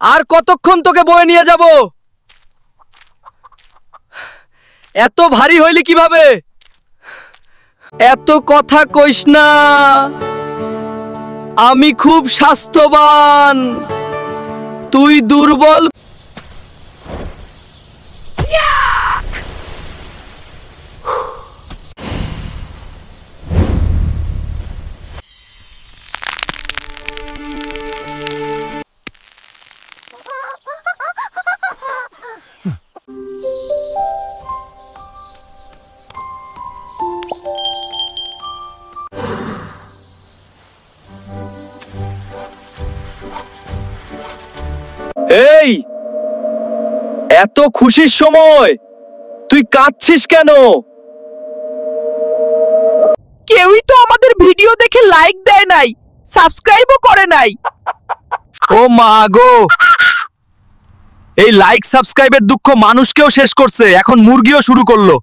আর কতক্ষণ তোকে বয়ে নিয়ে যাব? এত ভারী হইলি কিভাবে? এত কথা কইস না, আমি খুব স্বাস্থ্যবান, তুই দুর্বল। এই এত খুশির সময় তুই কাঁদছিস কেন? কেউই তো আমাদের ভিডিও দেখে লাইক দেয় নাই, সাবস্ক্রাইবও করে নাই। ও মা গো, এই লাইক সাবস্ক্রাইবের দুঃখ মানুষকেও শেষ করছে, এখন মুরগিও শুরু করলো।